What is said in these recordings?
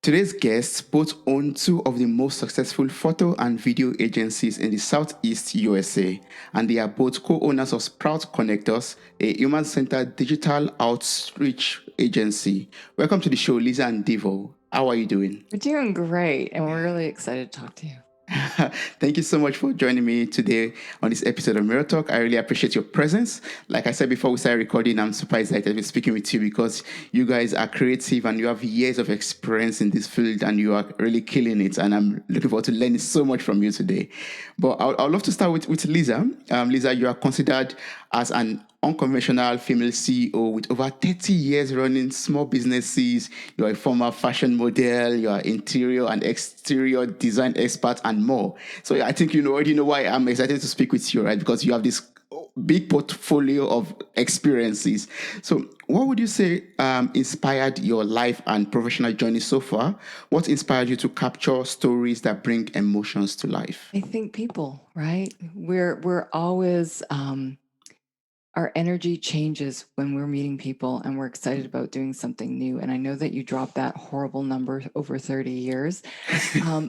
Today's guests both own two of the most successful photo and video agencies in the Southeast USA, and they are both co-owners of Sprout Connectors, a human-centered digital outreach agency. Welcome to the show, Lisa and Devo. How are you doing? We're doing great, and we're really excited to talk to you. Thank you so much for joining me today on this episode of Mirror Talk. I really appreciate your presence. Like I said before we started recording, I'm super excited to be speaking with you because you guys are creative and you have years of experience in this field and you are really killing it. And I'm looking forward to learning so much from you today. But I'd love to start with Lisa. Lisa, you are considered as an unconventional female CEO with over 30 years running small businesses. You're a former fashion model, you're interior and exterior design expert, and more. So I think you already know why I'm excited to speak with you, right? Because you have this big portfolio of experiences. So what would you say inspired your life and professional journey so far? What inspired you to capture stories that bring emotions to life? I think people, right? We're always our energy changes when we're meeting people and we're excited about doing something new. And I know that you dropped that horrible number over 30 years.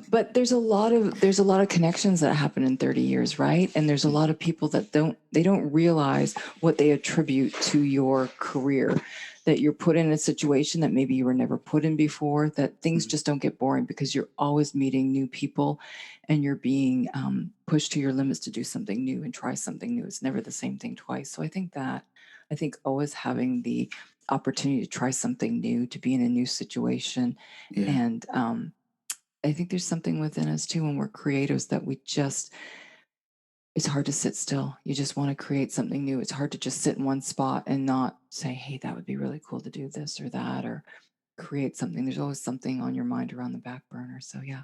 But there's a lot of connections that happen in 30 years, right? And there's a lot of people that don't realize what they attribute to your career, that you're put in a situation that maybe you were never put in before, that things just don't get boring because you're always meeting new people and you're being pushed to your limits to do something new and try something new. It's never the same thing twice. So I think always having the opportunity to try something new, to be in a new situation. Yeah. And I think there's something within us too when we're creators that it's hard to sit still. You just want to create something new. It's hard to just sit in one spot and not say, hey, that would be really cool to do this or that, or create something. There's always something on your mind around the back burner. So yeah.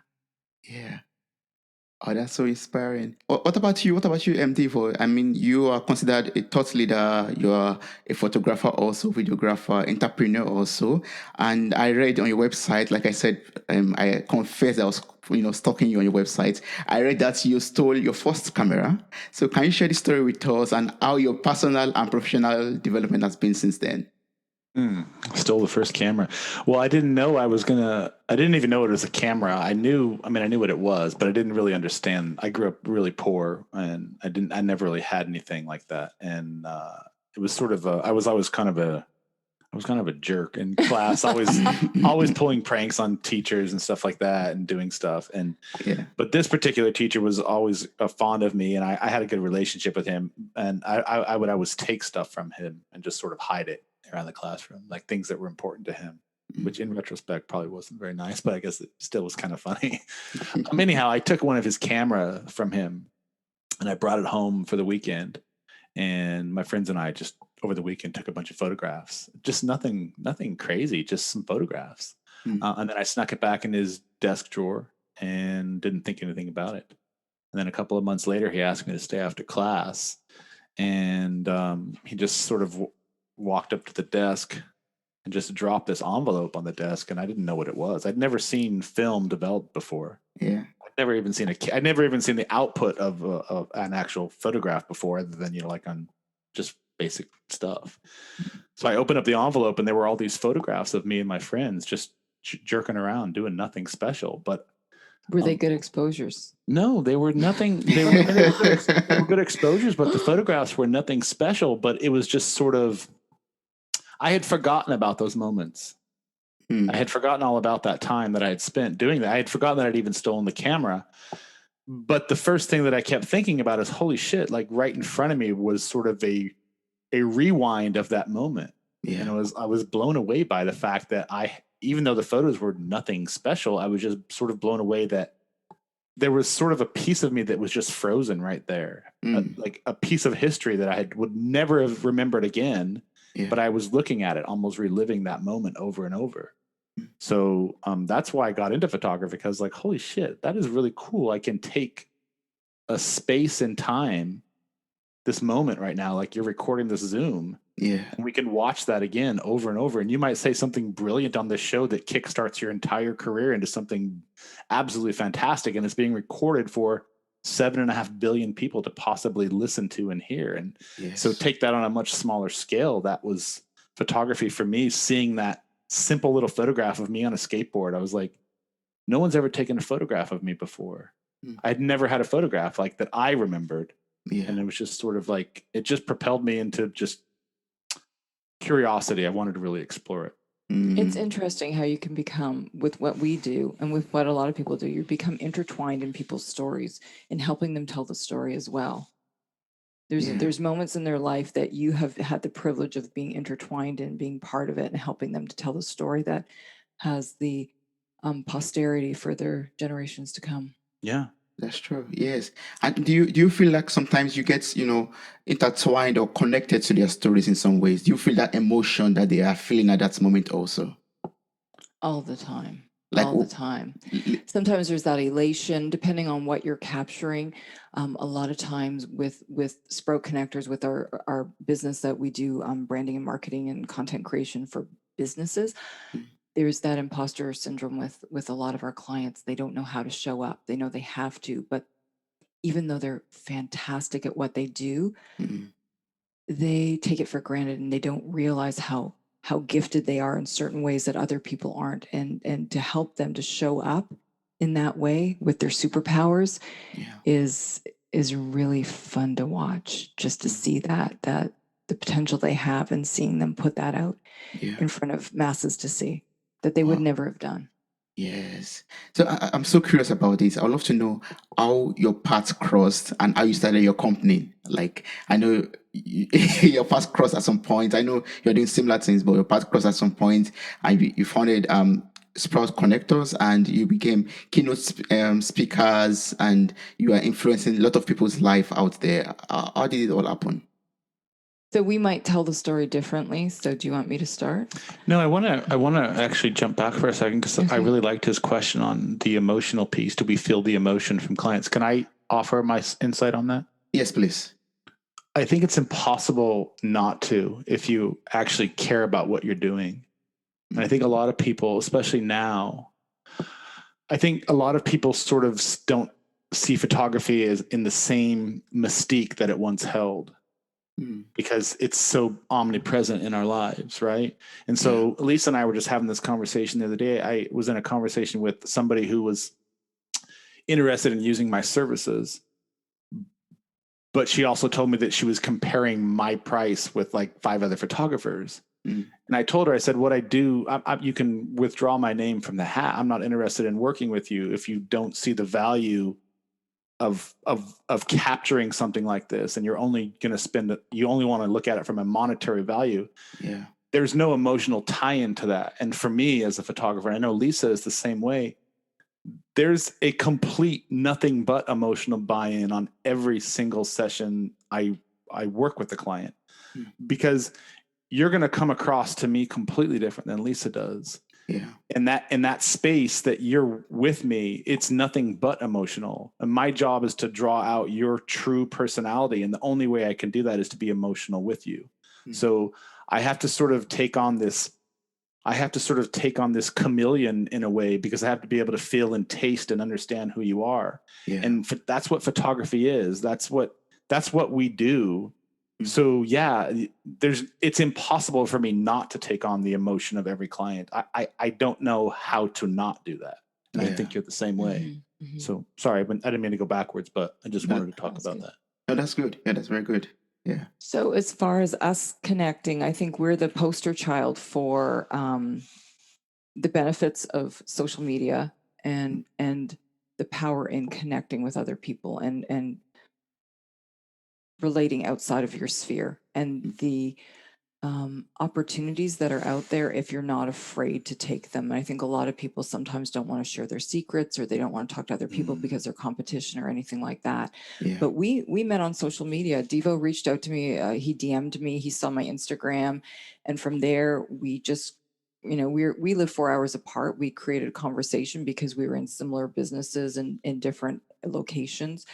Yeah. Oh, that's so inspiring. What about you? What about you, Devo? I mean, you are considered a thought leader. You are a photographer, also videographer, entrepreneur, also. And I read on your website, like I said, I confess I was, stalking you on your website. I read that you stole your first camera. So can you share the story with us and how your personal and professional development has been since then? Stole the first camera. Well, I didn't know I didn't even know it was a camera. I knew what it was, but I didn't really understand. I grew up really poor and I never really had anything like that. And it was sort of I was kind of a jerk in class, always pulling pranks on teachers and stuff like that and doing stuff. And, but this particular teacher was always fond of me and I had a good relationship with him. And I would always take stuff from him and just sort of hide it around the classroom, like things that were important to him, which in retrospect probably wasn't very nice, but I guess it still was kind of funny. Anyhow, I took one of his camera from him and I brought it home for the weekend. And my friends and I just over the weekend took a bunch of photographs, just nothing crazy, just some photographs. And then I snuck it back in his desk drawer and didn't think anything about it. And then a couple of months later, he asked me to stay after class. And he just sort of walked up to the desk and just dropped this envelope on the desk. And I didn't know what it was. I'd never seen film developed before. Yeah. I'd never even seen the output of an actual photograph before, other than, like on just basic stuff. So I opened up the envelope and there were all these photographs of me and my friends just jerking around, doing nothing special. But were they good exposures? No, they were nothing. They were good exposures, but the photographs were nothing special. But it was just sort of, I had forgotten about those moments. I had forgotten all about that time that I had spent doing that. I had forgotten that I'd even stolen the camera. But the first thing that I kept thinking about is, holy shit, like right in front of me was sort of a rewind of that moment. Yeah. And I was blown away by the fact that even though the photos were nothing special, I was just sort of blown away that there was sort of a piece of me that was just frozen right there. Like a piece of history that I would never have remembered again. Yeah. But I was looking at it, almost reliving that moment over and over. So that's why I got into photography, because like, holy shit, that is really cool. I can take a space and time, this moment right now, like you're recording this Zoom. Yeah. And we can watch that again over and over. And you might say something brilliant on this show that kickstarts your entire career into something absolutely fantastic. And it's being recorded for 7.5 billion people to possibly listen to and hear. And so take that on a much smaller scale. That was photography for me, seeing that simple little photograph of me on a skateboard. I was like, no one's ever taken a photograph of me before. Mm. I'd never had a photograph like that I remembered. Yeah. And it was just sort of like, it just propelled me into just curiosity. I wanted to really explore it. It's interesting how you can become, with what we do and with what a lot of people do, you become intertwined in people's stories and helping them tell the story as well. There's moments in their life that you have had the privilege of being intertwined in, being part of it, and helping them to tell the story that has the posterity for their generations to come. Yeah. That's true. Yes. And do you feel like sometimes you get, intertwined or connected to their stories in some ways? Do you feel that emotion that they are feeling at that moment also? All the time. Like, All the time. Sometimes there's that elation, depending on what you're capturing. A lot of times with Sprout Connectors, with our business that we do, branding and marketing and content creation for businesses, there's that imposter syndrome with a lot of our clients. They don't know how to show up. They know they have to, but even though they're fantastic at what they do, they take it for granted and they don't realize how gifted they are in certain ways that other people aren't. And to help them to show up in that way with their superpowers is really fun to watch, just to see that the potential they have and seeing them put that out in front of masses to see that they would never have done. Yes. So I'm so curious about this. I would love to know how your paths crossed and how you started your company. Like, I know your paths crossed at some point. I know you're doing similar things, but your paths crossed at some point, and you founded Sprout Connectors, and you became keynote speakers, and you are influencing a lot of people's life out there. How did it all happen? So we might tell the story differently. So do you want me to start? No, I want to actually jump back for a second, because I really liked his question on the emotional piece. Do we feel the emotion from clients? Can I offer my insight on that? Yes, please. I think it's impossible not to, if you actually care about what you're doing. And I think a lot of people, especially now, I think a lot of people sort of don't see photography as in the same mystique that it once held, because it's so omnipresent in our lives, right? And so Lisa and I were just having this conversation the other day. I was in a conversation with somebody who was interested in using my services, but she also told me that she was comparing my price with like 5 other photographers. And I told her, I said, what I do, you can withdraw my name from the hat. I'm not interested in working with you if you don't see the value of capturing something like this, and you're only going to you only want to look at it from a monetary value. Yeah. There's no emotional tie-in to that. And for me as a photographer, I know Lisa is the same way. There's a complete nothing but emotional buy-in on every single session I work with the client, because you're going to come across to me completely different than Lisa does. Yeah. And in that space that you're with me, it's nothing but emotional. And my job is to draw out your true personality. And the only way I can do that is to be emotional with you. So I have to sort of take on this chameleon in a way, because I have to be able to feel and taste and understand who you are. And that's what photography is. That's what we do. So yeah, it's impossible for me not to take on the emotion of every client. I don't know how to not do that. And I think you're the same way. So sorry, I didn't mean to go backwards, but I just wanted to talk about that. No, that's good. Yeah, that's very good. Yeah. So as far as us connecting, I think we're the poster child for the benefits of social media and the power in connecting with other people and relating outside of your sphere, and the opportunities that are out there if you're not afraid to take them. And I think a lot of people sometimes don't want to share their secrets, or they don't want to talk to other people because they're competition or anything like that. But we met on social media. Devo reached out to me. He DM'd me. He saw my Instagram. And from there, we just, we live 4 hours apart. We created a conversation because we were in similar businesses and in different locations.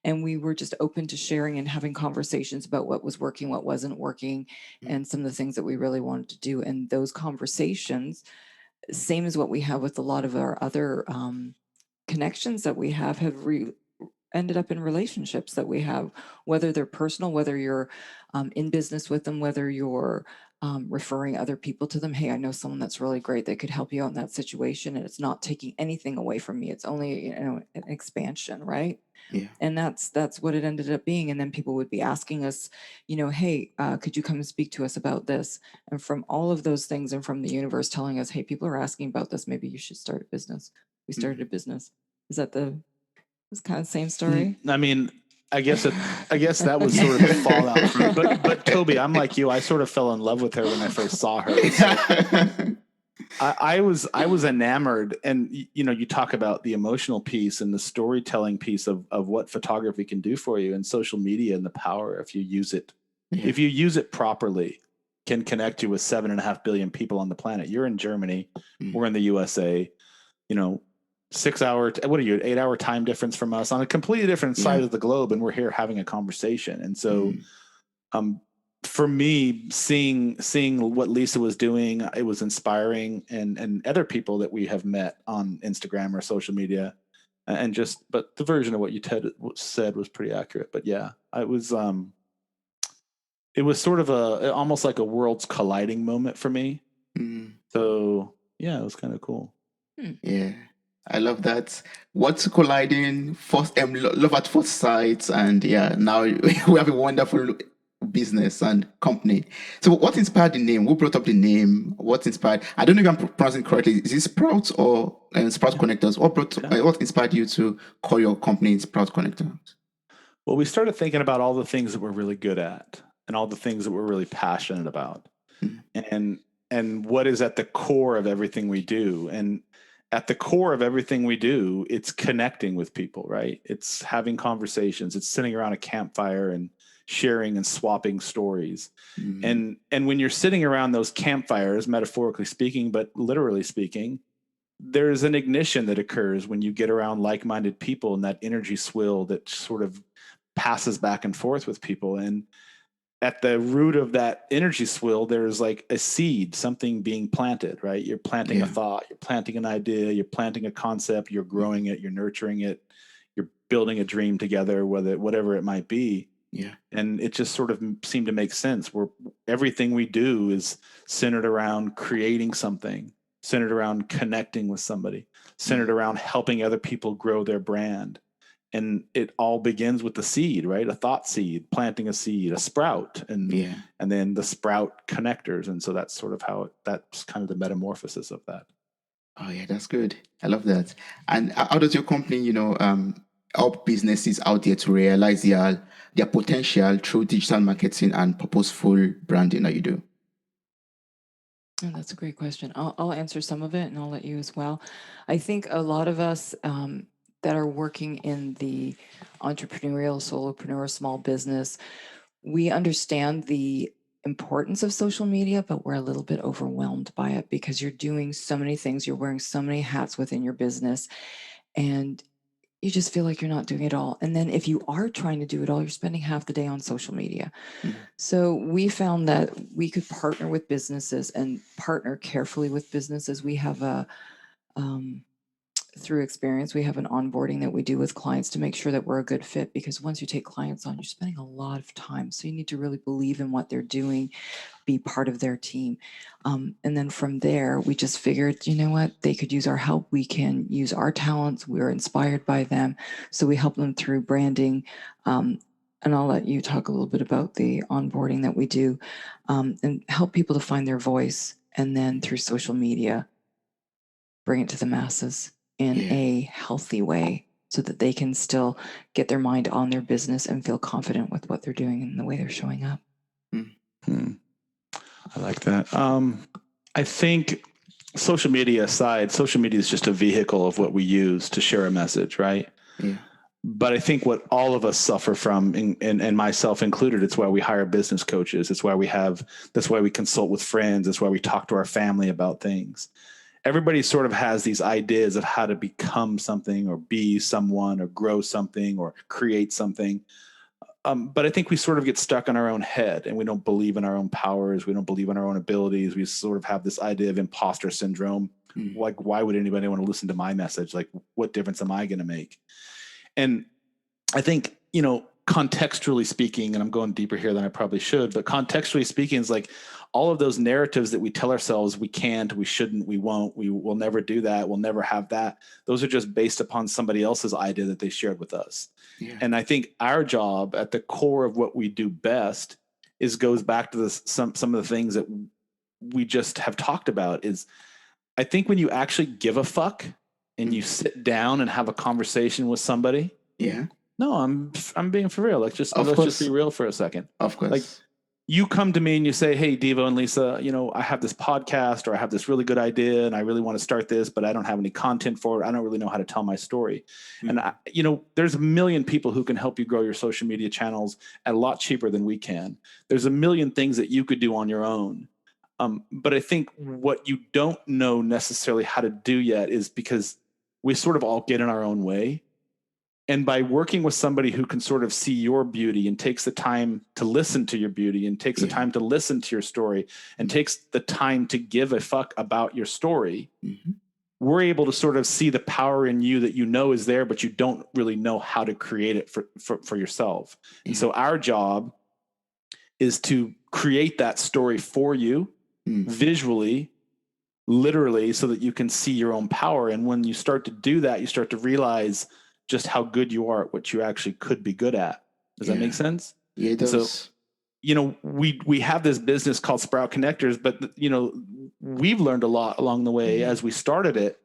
And we were just open to sharing and having conversations about what was working, what wasn't working, and some of the things that we really wanted to do. And those conversations, same as what we have with a lot of our other connections that we have ended up in relationships that we have, whether they're personal, whether you're in business with them, whether you're referring other people to them. Hey, I know someone that's really great that could help you out in that situation, and it's not taking anything away from me. It's only an expansion, right? Yeah. And that's what it ended up being. And then people would be asking us, hey, could you come and speak to us about this? And from all of those things, and from the universe telling us, hey, people are asking about this, maybe you should start a business. We started a business. Is that this kind of same story? I mean, I guess that was sort of the fallout from it. But Toby, I'm like you. I sort of fell in love with her when I first saw her. So I was enamored, and you talk about the emotional piece and the storytelling piece of what photography can do for you, and social media and the power, if you use it properly, can connect you with 7.5 billion people on the planet. You're in Germany, we're in the USA, 6 hour, what are you, 8 hour time difference from us on a completely different side of the globe. And we're here having a conversation. And so, for me, seeing what Lisa was doing, it was inspiring, and other people that we have met on Instagram or social media, but the version of what you said was pretty accurate. But yeah, it was sort of almost like a worlds colliding moment for me. So yeah, it was kind of cool. Yeah. I love that. What's colliding? First, love at first sight, and now we have a wonderful business and company. So, what inspired the name? Who brought up the name? What inspired? I don't know if I'm pronouncing it correctly. Is it Sprout or Sprout Connectors? What inspired you to call your company Sprout Connectors? Well, we started thinking about all the things that we're really good at, and all the things that we're really passionate about, and what is at the core of everything we do. And at the core of everything we do, it's connecting with people, right? It's having conversations. It's sitting around a campfire and sharing and swapping stories. And when you're sitting around those campfires, metaphorically speaking, but literally speaking, there's an ignition that occurs when you get around like-minded people, and that energy swill that sort of passes back and forth with people. And at the root of that energy swill, there's like a seed, something being planted, right? You're planting a thought, you're planting an idea, you're planting a concept, you're growing it, you're nurturing it, you're building a dream together, whatever it might be. Yeah. And it just sort of seemed to make sense, where everything we do is centered around creating something, centered around connecting with somebody, centered around helping other people grow their brand. And it all begins with the seed, right? A thought seed, planting a seed, a sprout, and then the sprout connectors. And so that's sort of that's kind of the metamorphosis of that. Oh yeah, that's good. I love that. And how does your company, help businesses out there to realize their potential through digital marketing and purposeful branding that you do? Oh, that's a great question. I'll answer some of it, and I'll let you as well. I think a lot of us that are working in the entrepreneurial, solopreneur, small business, we understand the importance of social media, but we're a little bit overwhelmed by it because you're doing so many things, you're wearing so many hats within your business, and you just feel like you're not doing it all. And then if you are trying to do it all, you're spending half the day on social media. So we found that we could partner with businesses and partner carefully with businesses. We have through experience, we have an onboarding that we do with clients to make sure that we're a good fit, because once you take clients on, you're spending a lot of time. So you need to really believe in what they're doing, be part of their team. And then from there, we just figured, you know what, they could use our help. We can use our talents. We're inspired by them. So we help them through branding. And I'll let you talk a little bit about the onboarding that we do, and help people to find their voice. And then through social media, bring it to the masses in a healthy way, so that they can still get their mind on their business and feel confident with what they're doing and the way they're showing up. I like that. I think social media aside, social media is just a vehicle of what we use to share a message, right? Yeah. But I think what all of us suffer from, and myself included, it's why we hire business coaches. That's why we consult with friends. That's why we talk to our family about things. Everybody sort of has these ideas of how to become something, or be someone, or grow something, or create something. But I think we sort of get stuck in our own head, and we don't believe in our own powers. We don't believe in our own abilities. We sort of have this idea of imposter syndrome. Like, why would anybody want to listen to my message? Like, what difference am I going to make? And I think, contextually speaking, and I'm going deeper here than I probably should, but contextually speaking is like all of those narratives that we tell ourselves we can't, we shouldn't, we won't, we will never do that, we'll never have that. Those are just based upon somebody else's idea that they shared with us. Yeah. And I think our job at the core of what we do best goes back to some of the things that we just have talked about is I think when you actually give a fuck and you sit down and have a conversation with somebody. Yeah. No, I'm being for real. Let's just be real for a second. Of course. Like you come to me and you say, "Hey, Devo and Lisa, I have this podcast or I have this really good idea and I really want to start this, but I don't have any content for it. I don't really know how to tell my story." Mm-hmm. And there's a million people who can help you grow your social media channels at a lot cheaper than we can. There's a million things that you could do on your own. But I think what you don't know necessarily how to do yet is because we sort of all get in our own way. And by working with somebody who can sort of see your beauty and takes the time to listen to your beauty and takes the time to listen to your story and takes the time to give a fuck about your story, we're able to sort of see the power in you that is there, but you don't really know how to create it for yourself. And so our job is to create that story for you visually, literally, so that you can see your own power. And when you start to do that, you start to realize just how good you are at what you actually could be good at. Does that make sense? Yeah, it does. So, we have this business called Sprout Connectors, but we've learned a lot along the way as we started it,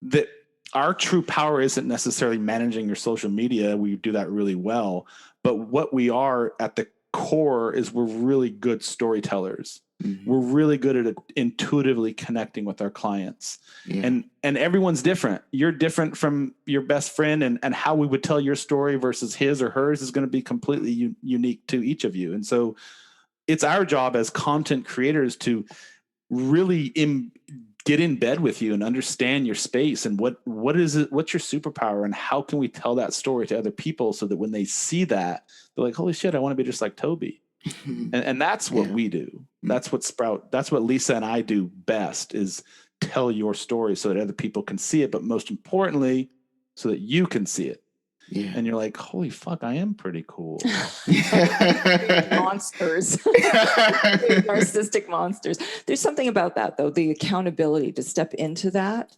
that our true power isn't necessarily managing your social media. We do that really well. But what we are at the core is we're really good storytellers. We're really good at intuitively connecting with our clients. And everyone's different. You're different from your best friend, and how we would tell your story versus his or hers is going to be completely unique to each of you. And so it's our job as content creators to really get in bed with you and understand your space and what is it, what's your superpower, and how can we tell that story to other people so that when they see that, they're like, holy shit, I want to be just like Toby. And that's what we do. That's what Lisa and I do best, is tell your story so that other people can see it, but most importantly, so that you can see it. Yeah. And you're like, holy fuck, I am pretty cool. Monsters. Narcissistic monsters. There's something about that, though, the accountability to step into that.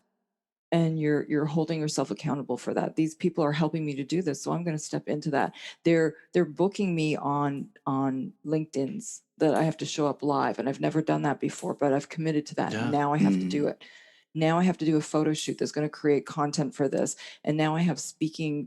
And you're holding yourself accountable for that. These people are helping me to do this, so I'm going to step into that. They're booking me on LinkedIn's that I have to show up live, and I've never done that before, but I've committed to that. Yeah. Now I have to do it. Now I have to do a photo shoot that's going to create content for this, and now I have speaking,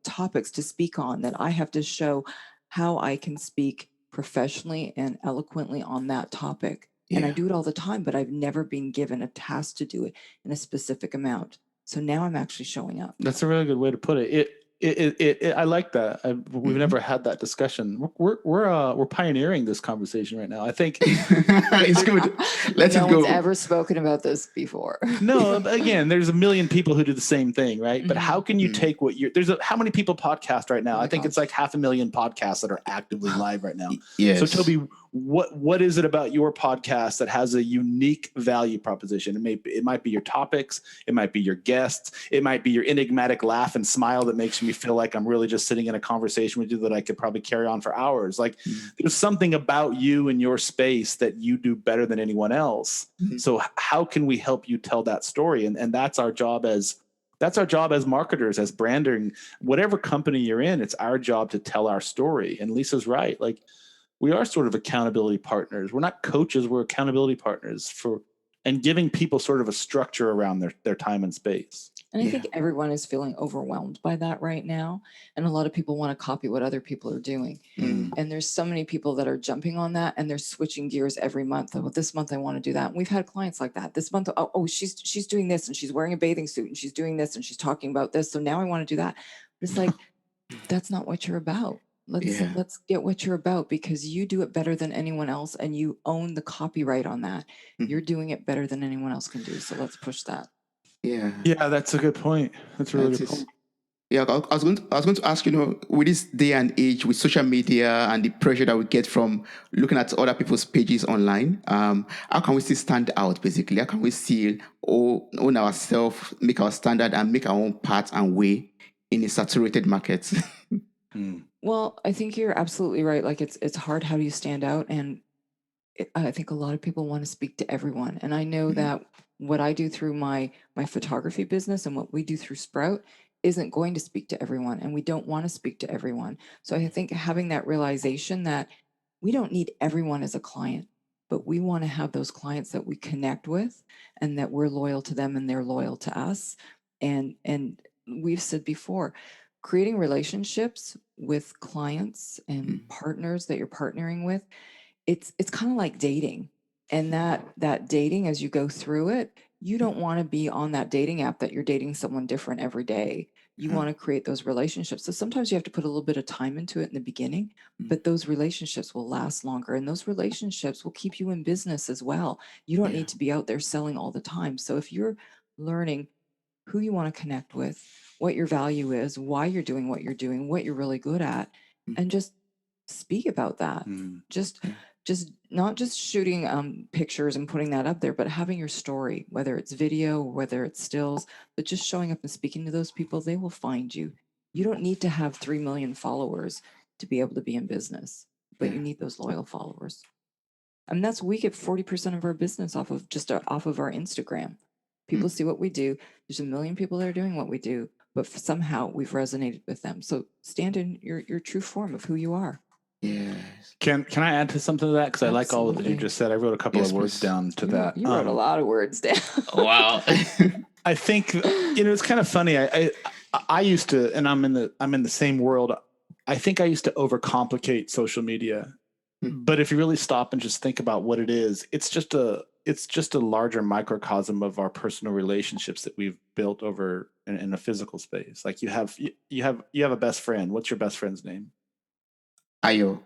topics to speak on that I have to show how I can speak professionally and eloquently on that topic. Yeah. And I do it all the time, but I've never been given a task to do it in a specific amount. So now I'm actually showing up. That's a really good way to put it. I like that. We've never had that discussion. We're pioneering this conversation right now. I think it's good. No one's ever spoken about this before. No, again, there's a million people who do the same thing, right? But how can you take what how many people podcast right now? I think it's like 500,000 podcasts that are actively live right now. Yes. So Toby, what is it about your podcast that has a unique value proposition? It might be your topics, it might be your guests, it might be your enigmatic laugh and smile that makes me feel like I'm really just sitting in a conversation with you that I could probably carry on for hours. Like there's something about you and your space that you do better than anyone else. So how can we help you tell that story? And that's our job as marketers, as branding, whatever company you're in, it's our job to tell our story. And Lisa's right. Like, we are sort of accountability partners. We're not coaches. We're accountability partners and giving people sort of a structure around their time and space. And I think everyone is feeling overwhelmed by that right now. And a lot of people want to copy what other people are doing. And there's so many people that are jumping on that, and they're switching gears every month. Oh, this month I want to do that. And we've had clients like that. This month, she's doing this, and she's wearing a bathing suit, and she's doing this, and she's talking about this. So now I want to do that. But it's like, that's not what you're about. Let's get what you're about, because you do it better than anyone else, and you own the copyright on that. You're doing it better than anyone else can do. So let's push that. Yeah, that's a good point. That's a really good point. Yeah, I was going to ask, with this day and age, with social media and the pressure that we get from looking at other people's pages online, how can we still stand out, basically? How can we still own ourselves, make our standard, and make our own path and way in a saturated market? Well, I think you're absolutely right. Like it's hard. How do you stand out? And I think a lot of people want to speak to everyone. And I know Mm, that what I do through my photography business and what we do through Sprout isn't going to speak to everyone. And we don't want to speak to everyone. So I think having that realization that we don't need everyone as a client, but we want to have those clients that we connect with and that we're loyal to them and they're loyal to us. And we've said before, creating relationships with clients and mm, partners that you're partnering with, it's kind of like dating. And that dating, as you go through it, you don't want to be on that dating app that you're dating someone different every day. You yeah, want to create those relationships. So sometimes you have to put a little bit of time into it in the beginning, mm, but those relationships will last longer and those relationships will keep you in business as well. You don't yeah, need to be out there selling all the time. So if you're learning who you want to connect with, what your value is, why you're doing what you're doing, what you're really good at, mm, and just speak about that. Mm. Just yeah, just not just shooting pictures and putting that up there, but having your story, whether it's video or whether it's stills, but just showing up and speaking to those people, they will find you. You don't need to have 3 million followers to be able to be in business, but yeah, you need those loyal followers. And that's we get 40% of our business off of off of our Instagram. mm, People see what we do. There's a million people that are doing what we do, but somehow we've resonated with them. So stand in your true form of who you are. yes, Can I add to something to that? Because I like all that you Absolutely. just said. I wrote a couple of yes, words please. down to that. You wrote a lot of words down. Wow. I think it's kind of funny. I used to, and I'm in the same world. I think I used to overcomplicate social media, Mm, but if you really stop and just think about what it is, it's just a larger microcosm of our personal relationships that we've built over in a physical space. Like you have a best friend. What's your best friend's name? Ayo.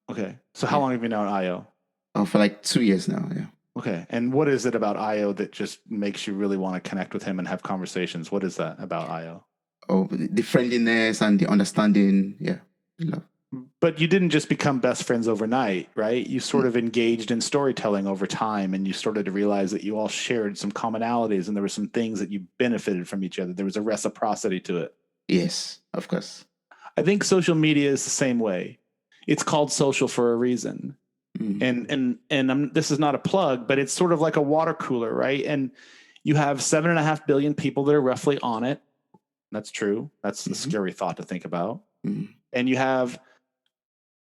Okay, so how Yeah. long have you known Io? Oh, for like 2 years now. Yeah. Okay, and what is it about Io that just makes you really want to connect with him and have conversations? What is that about Io? Oh, the friendliness and the understanding. Yeah. Love. But you didn't just become best friends overnight, right? You sort Mm, of engaged in storytelling over time and you started to realize that you all shared some commonalities and there were some things that you benefited from each other. There was a reciprocity to it. yes, of course. I think social media is the same way. It's called social for a reason. Mm, And this is not a plug, but it's sort of like a water cooler, right? And you have 7.5 billion people that are roughly on it. That's true. That's a mm-hmm, scary thought to think about. mm, And you have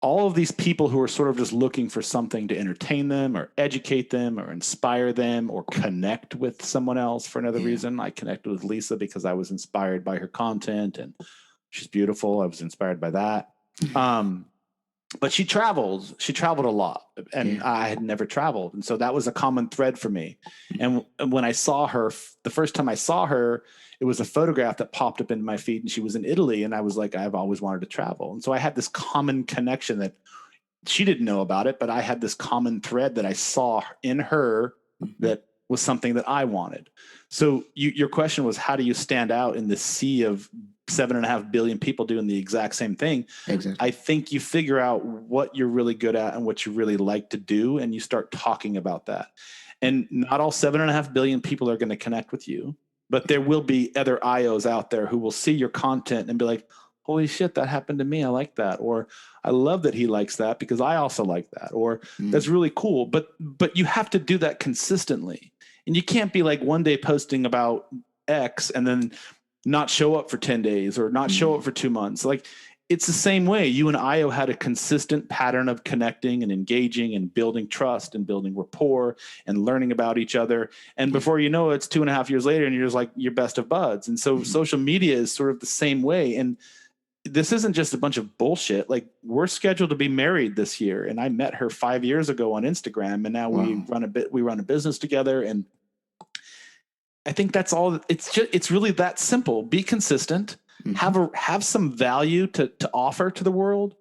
all of these people who are sort of just looking for something to entertain them or educate them or inspire them or connect with someone else for another yeah. reason. I connected with Lisa because I was inspired by her content and she's beautiful. I was inspired by that. Um, but she traveled a lot and Yeah. I had never traveled. And so that was a common thread for me. And when I saw her, the first time I saw her, it was a photograph that popped up in my feed and she was in Italy. And I was like, I've always wanted to travel. And so I had this common connection that she didn't know about it, but I had this common thread that I saw in her Mhm. that was something that I wanted. So your question was, how do you stand out in the sea of 7.5 billion people doing the exact same thing? Exactly. I think you figure out what you're really good at and what you really like to do, and you start talking about that. And not all 7.5 billion people are going to connect with you, but there will be other IOs out there who will see your content and be like, holy shit, that happened to me. I like that. Or I love that he likes that because I also like that. Or that's Mm, really cool. But you have to do that consistently. And you can't be like one day posting about X and then not show up for 10 days or not show mm, up for 2 months. Like it's the same way. You and Io had a consistent pattern of connecting and engaging and building trust and building rapport and learning about each other. And yeah. before you know it, it's 2.5 years later and you're just like your best of buds. And so Mhm. social media is sort of the same way. And this isn't just a bunch of bullshit. Like we're scheduled to be married this year. And I met her 5 years ago on Instagram. And now we Wow. run a business together. And I think that's all. It's really that simple. Be consistent. Mhm. Have some value to offer to the world.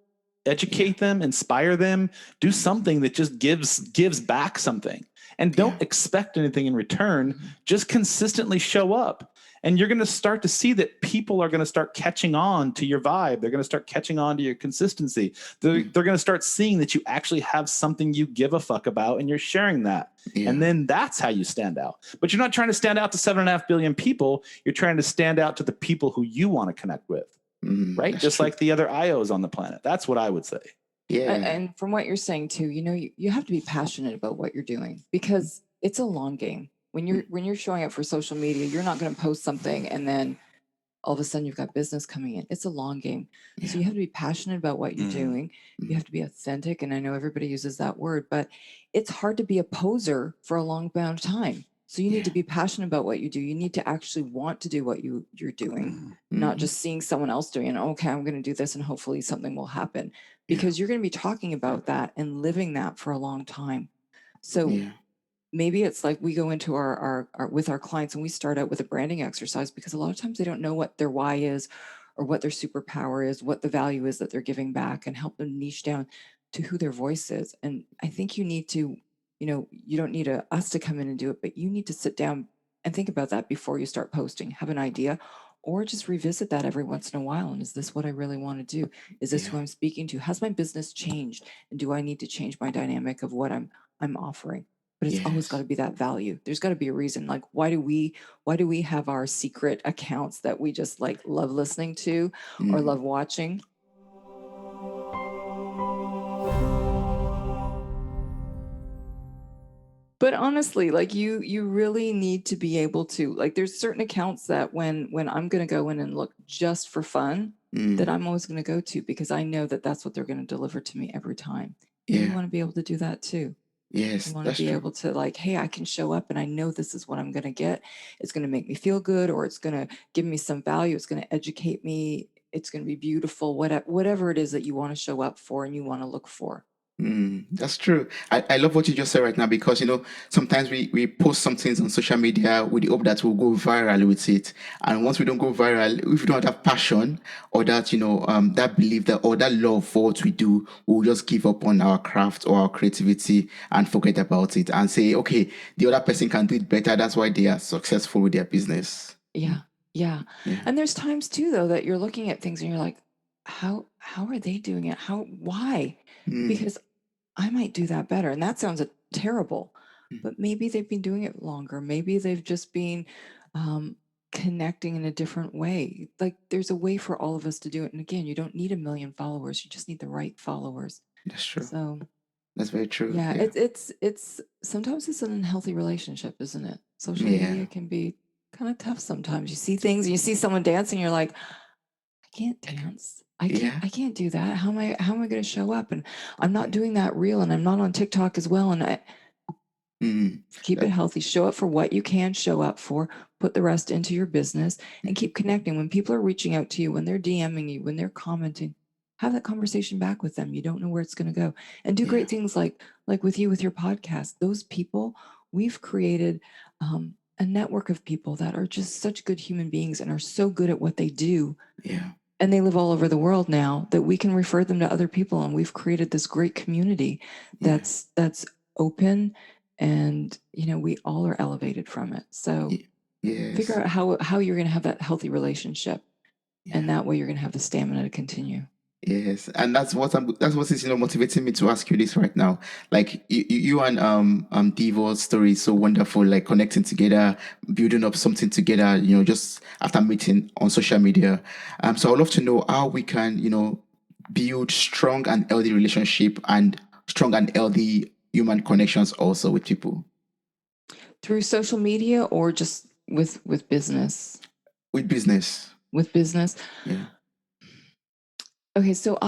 Yeah. Educate them, inspire them. Do something that just gives back something, and Yeah. don't expect anything in return. Mhm. Just consistently show up, and you're going to start to see that people are going to start catching on to your vibe. They're going to start catching on to your consistency. They're Mm, going to start seeing that you actually have something you give a fuck about, and you're sharing that. yeah. And then that's how you stand out. But you're not trying to stand out to 7.5 billion people. You're trying to stand out to the people who you want to connect with. right? Just true. like the other IOs on the planet. That's what I would say. Yeah. And from what you're saying too, you have to be passionate about what you're doing, because it's a long game. When you're showing up for social media, you're not going to post something and then all of a sudden you've got business coming in. It's a long game. So you have to be passionate about what you're doing. You have to be authentic. And I know everybody uses that word, but it's hard to be a poser for a long amount of time. So you need to be passionate about what you do. You need to actually want to do what you're doing, not just seeing someone else doing it. Okay, I'm going to do this and hopefully something will happen, because you're going to be talking about that and living that for a long time. So maybe it's like we go into our with our clients and we start out with a branding exercise, because a lot of times they don't know what their why is or what their superpower is, what the value is that they're giving back, and help them niche down to who their voice is. And I think you need to, you don't need us to come in and do it, but you need to sit down and think about that before you start posting. Have an idea, or just revisit that every once in a while. And is this what I really want to do? Is this who I'm speaking to? Has my business changed? And do I need to change my dynamic of what I'm offering? But it's always got to be that value. There's got to be a reason. Like, why do we have our secret accounts that we just like love listening to or love watching? But honestly, like you really need to be able to, like, there's certain accounts that when I'm going to go in and look just for fun, that I'm always going to go to, because I know that that's what they're going to deliver to me every time. And you want to be able to do that too. Yes, You want that's to be true. able to, like, hey, I can show up and I know this is what I'm going to get. It's going to make me feel good, or it's going to give me some value. It's going to educate me. It's going to be beautiful, whatever it is that you want to show up for and you want to look for. That's true. I love what you just said right now, because sometimes we post some things on social media with the hope that we'll go viral with it, and once we don't go viral, if we don't have passion or that that belief that or that love for what we do, we'll just give up on our craft or our creativity and forget about it and say, okay, the other person can do it better. That's why they are successful with their business. Yeah. And there's times too, though, that you're looking at things and you're like, how are they doing it? Why? Because I might do that better. And that sounds terrible, but maybe they've been doing it longer. Maybe they've just been connecting in a different way. Like, there's a way for all of us to do it. And again, you don't need 1 million followers. You just need the right followers. That's true. So That's very true. yeah, it's sometimes it's an unhealthy relationship, isn't it? Social media can be kind of tough sometimes. You see things and you see someone dancing, you're like, I can't dance. I can't do that. How am I going to show up? And I'm not doing that reel, and I'm not on TikTok as well. And keep it healthy. Show up for what you can show up for. Put the rest into your business and keep connecting. When people are reaching out to you, when they're DMing you, when they're commenting, have that conversation back with them. You don't know where it's going to go. And do great things like with you with your podcast. Those people, we've created a network of people that are just such good human beings and are so good at what they do. And they live all over the world now, that we can refer them to other people. And we've created this great community that's open, and we all are elevated from it. So figure out how you're going to have that healthy relationship, and that way you're going to have the stamina to continue. Yes, and that's what is motivating me to ask you this right now. Like you and Devo's story is so wonderful. Like connecting together, building up something together. Just after meeting on social media. So I'd love to know how we can build strong and healthy relationship and strong and healthy human connections also with people. Through social media, or just with business? With business. With business. Yeah. Okay, so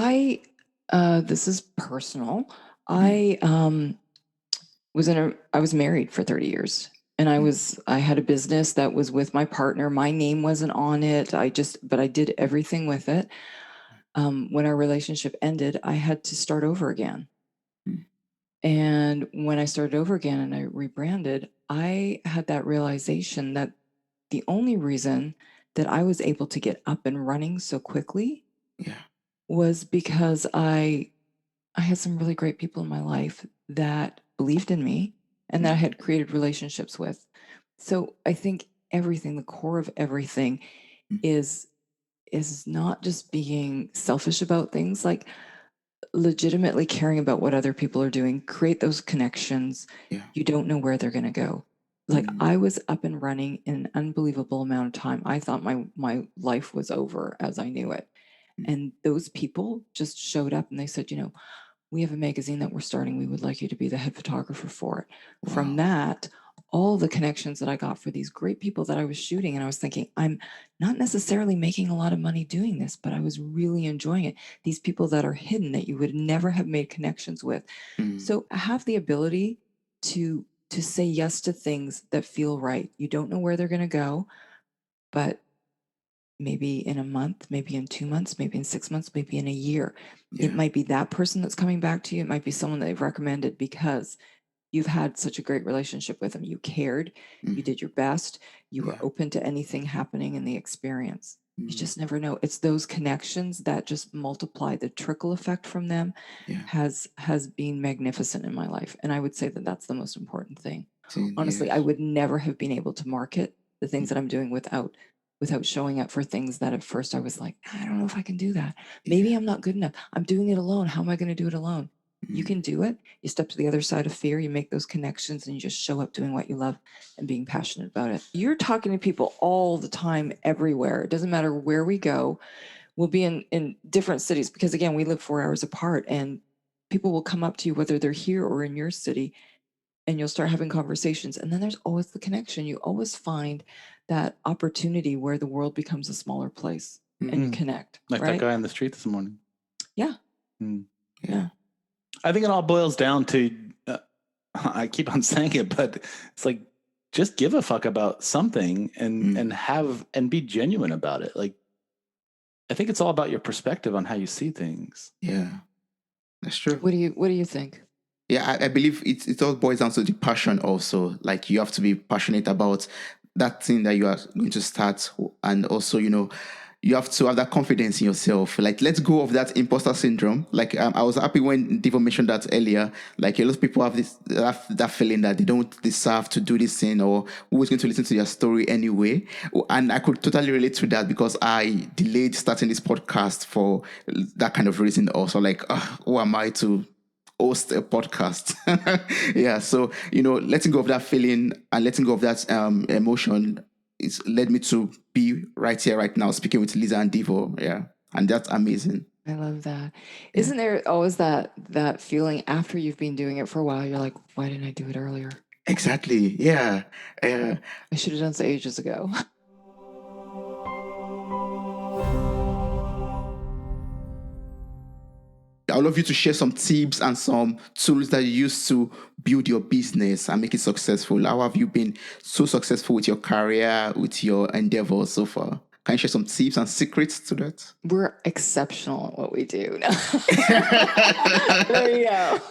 this is personal. I was married for 30 years, and I had a business that was with my partner. My name wasn't on it. But I did everything with it. When our relationship ended, I had to start over again. And when I started over again and I rebranded, I had that realization that the only reason that I was able to get up and running so quickly was because I had some really great people in my life that believed in me and that I had created relationships with. So I think the core of everything is not just being selfish about things, like legitimately caring about what other people are doing, create those connections. You don't know where they're going to go. Like, I was up and running in an unbelievable amount of time. I thought my life was over as I knew it. And those people just showed up and they said, we have a magazine that we're starting. We would like you to be the head photographer for it. Wow. From that, all the connections that I got for these great people that I was shooting, and I was thinking, I'm not necessarily making a lot of money doing this, but I was really enjoying it. These people that are hidden that you would never have made connections with. So I have the ability to say yes to things that feel right. You don't know where they're going to go, but maybe in a month, maybe in 2 months, maybe in 6 months, maybe in a year. Yeah. It might be that person that's coming back to you. It might be someone they've recommended because you've had such a great relationship with them. You cared, you did your best, you were open to anything happening in the experience. You just never know. It's those connections that just multiply. The trickle effect from them has been magnificent in my life. And I would say that that's the most important thing. Honestly, I would never have been able to market the things that I'm doing without showing up for things that at first I was like, I don't know if I can do that. Maybe I'm not good enough. I'm doing it alone. How am I going to do it alone? You can do it. You step to the other side of fear, you make those connections, and you just show up doing what you love and being passionate about it. You're talking to people all the time, everywhere. It doesn't matter where we go. We'll be in different cities because, again, we live 4 hours apart, and people will come up to you, whether they're here or in your city, and you'll start having conversations. And then there's always the connection. You always find that opportunity where the world becomes a smaller place and you connect. Like right? that guy on the street this morning. Yeah. Yeah. I think it all boils down to, I keep on saying it, but it's like, just give a fuck about something and be genuine about it. Like, I think it's all about your perspective on how you see things. Yeah, that's true. What do you think? Yeah, I believe it all boils down to the passion also. Like, you have to be passionate about that thing that you are going to start. And also, you have to have that confidence in yourself. Like, let's go of that imposter syndrome. Like, I was happy when Devon mentioned that earlier. Like, a lot of people have that feeling that they don't deserve to do this thing, or who is going to listen to their story anyway. And I could totally relate to that because I delayed starting this podcast for that kind of reason also. Like, who am I to host a podcast? Yeah, so letting go of that feeling and letting go of that emotion, it's led me to be right here right now speaking with Lisa and Devo. Yeah, and that's amazing. I love that. Isn't there always that feeling after you've been doing it for a while, you're like, why didn't I do it earlier? Exactly. Yeah. I should have done so ages ago. I would love you to share some tips and some tools that you use to build your business and make it successful. How have you been so successful with your career, with your endeavors so far? Can you share some tips and secrets to that? We're exceptional at what we do. There you go.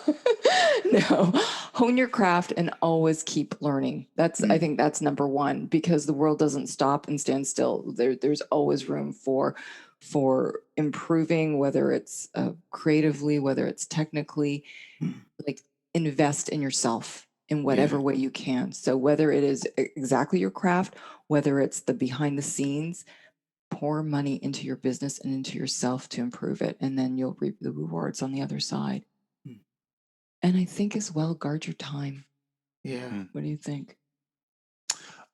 No, hone your craft and always keep learning. I think that's number one, because the world doesn't stop and stand still. There's always room for improving, whether it's creatively, whether it's technically. Like, invest in yourself in whatever way you can. So whether it is exactly your craft, whether it's the behind the scenes, pour money into your business and into yourself to improve it, and then you'll reap the rewards on the other side. And I think as well, guard your time. Yeah. What do you think?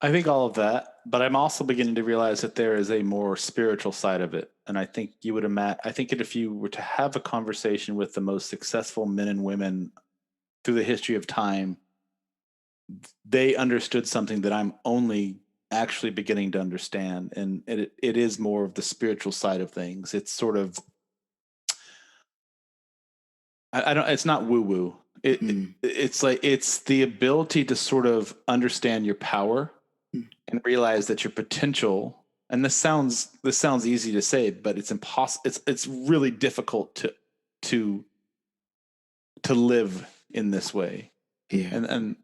I think all of that, but I'm also beginning to realize that there is a more spiritual side of it. And I think you would I think if you were to have a conversation with the most successful men and women through the history of time, they understood something that I'm only actually beginning to understand. And it is more of the spiritual side of things. It's sort of, it's not woo woo. It's like, it's the ability to sort of understand your power and realize that your potential, and this sounds easy to say, but it's impossible. It's really difficult to live in this way. Yeah. And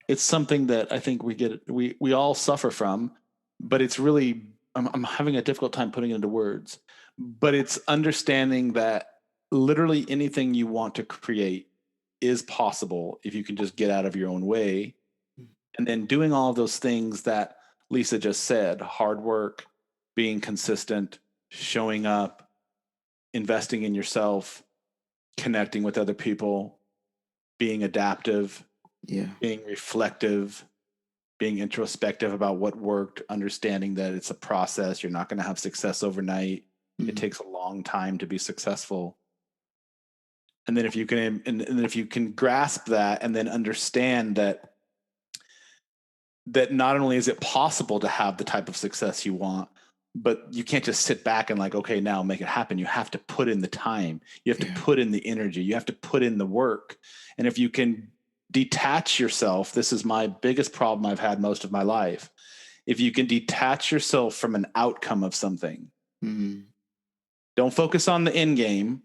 it's something that I think we all suffer from, but it's really, I'm having a difficult time putting it into words, but it's understanding that literally anything you want to create is possible if you can just get out of your own way. And then doing all of those things that Lisa just said: hard work, being consistent, showing up, investing in yourself, connecting with other people, being adaptive, being reflective, being introspective about what worked, understanding that it's a process. You're not going to have success overnight. It takes a long time to be successful. And then if you can, and then if you can grasp that and then understand that not only is it possible to have the type of success you want, but you can't just sit back and like, okay, now make it happen. You have to put in the time. You have to put in the energy. You have to put in the work. And if you can detach yourself, this is my biggest problem I've had most of my life. If you can detach yourself from an outcome of something, don't focus on the end game.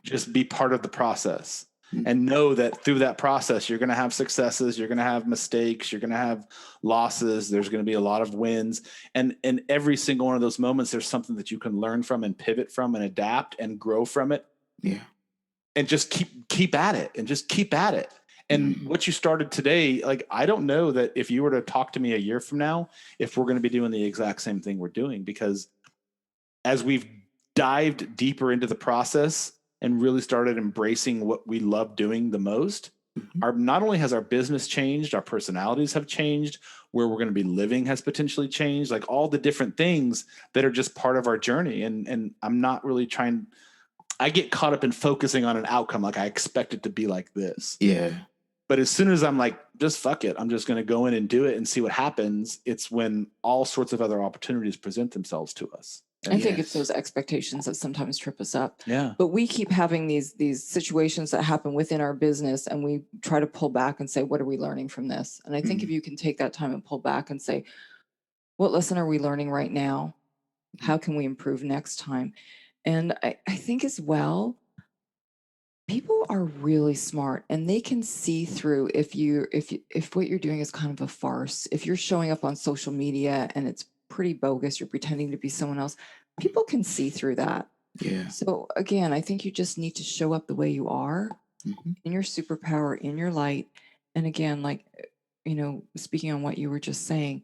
Just be part of the process and know that through that process, you're going to have successes. You're going to have mistakes. You're going to have losses. There's going to be a lot of wins. And in every single one of those moments, there's something that you can learn from and pivot from and adapt and grow from it. And just keep at it and just keep at it. And what you started today, like, I don't know that if you were to talk to me a year from now, if we're going to be doing the exact same thing we're doing, because as we've dived deeper into the process and really started embracing what we love doing the most, not only has our business changed, our personalities have changed, where we're going to be living has potentially changed, like all the different things that are just part of our journey. And I'm not really I get caught up in focusing on an outcome. Like, I expect it to be like this. But as soon as I'm like, just fuck it, I'm just going to go in and do it and see what happens, it's when all sorts of other opportunities present themselves to us. I think it's those expectations that sometimes trip us up. Yeah. But we keep having these situations that happen within our business, and we try to pull back and say, what are we learning from this? And I think if you can take that time and pull back and say, what lesson are we learning right now? How can we improve next time? And I think as well, people are really smart, and they can see through if what you're doing is kind of a farce. If you're showing up on social media and it's pretty bogus, you're pretending to be someone else, people can see through that. So again, I think you just need to show up the way you are, in your superpower, in your light. And again, like, speaking on what you were just saying,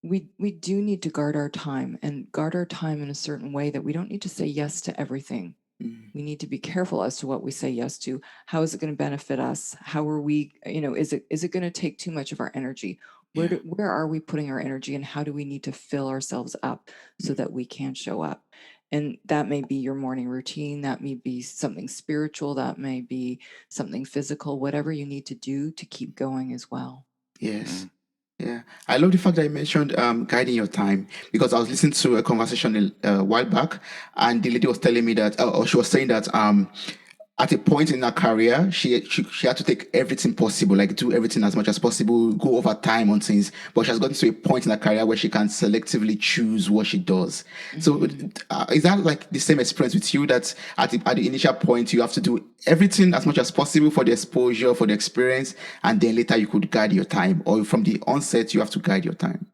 we do need to guard our time, and guard our time in a certain way that we don't need to say yes to everything. We need to be careful as to what we say yes to. How is it going to benefit us? How are we, is it going to take too much of our energy? Where are we putting our energy, and how do we need to fill ourselves up so that we can show up? And that may be your morning routine. That may be something spiritual. That may be something physical, whatever you need to do to keep going as well. Yeah, I love the fact that you mentioned guiding your time, because I was listening to a conversation a while back, and the lady was telling me that, or she was saying that at a point in her career, she had to take everything possible, like do everything as much as possible, go over time on things. But she has gotten to a point in her career where she can selectively choose what she does. So is that like the same experience with you, that at the initial point, you have to do everything as much as possible for the exposure, for the experience, and then later you could guide your time, or from the onset, you have to guide your time?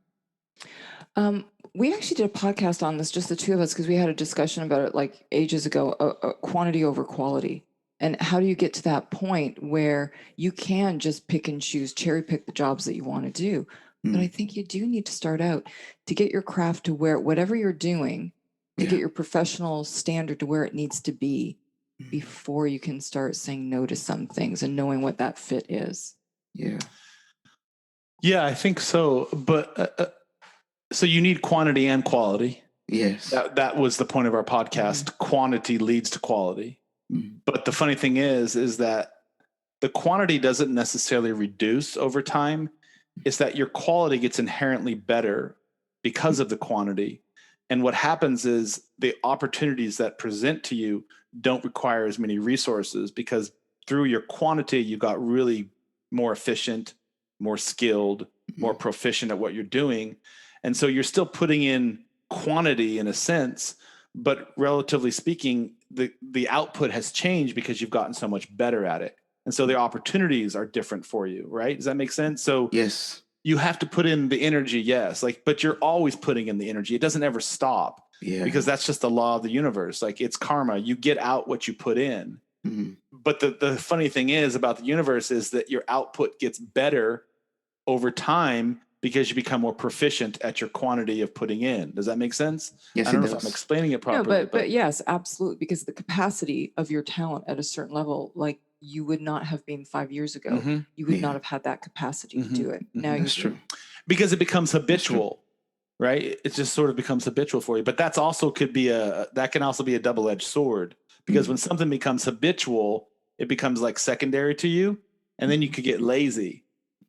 We actually did a podcast on this, just the two of us, because we had a discussion about it like ages ago, quantity over quality. And how do you get to that point where you can just pick and choose, cherry pick the jobs that you want to do? But I think you do need to start out to get your craft to where, whatever you're doing, to get your professional standard to where it needs to be before you can start saying no to some things and knowing what that fit is. Yeah, I think so. But so you need quantity and quality. Yes. That was the point of our podcast. Quantity leads to quality. But the funny thing is that the quantity doesn't necessarily reduce over time. It's that your quality gets inherently better because of the quantity. And what happens is the opportunities that present to you don't require as many resources, because through your quantity, you got really more efficient, more skilled, more proficient at what you're doing. And so you're still putting in quantity in a sense, but relatively speaking, the output has changed because you've gotten so much better at it. And so the opportunities are different for you, right? Does that make sense? So yes, you have to put in the energy, yes, but you're always putting in the energy. It doesn't ever stop, because that's just the law of the universe. Like, it's karma. You get out what you put in. But the funny thing is about the universe is that your output gets better over time, because you become more proficient at your quantity of putting in. Does that make sense? Yes, I don't know if I'm explaining it properly. No, but yes, absolutely. Because the capacity of your talent at a certain level, like you would not have been 5 years ago, you would not have had that capacity to do it. Now That's true. Because it becomes habitual. right? It just sort of becomes habitual for you. But that can also be a double-edged sword, because when something becomes habitual, it becomes like secondary to you, and then you could get lazy.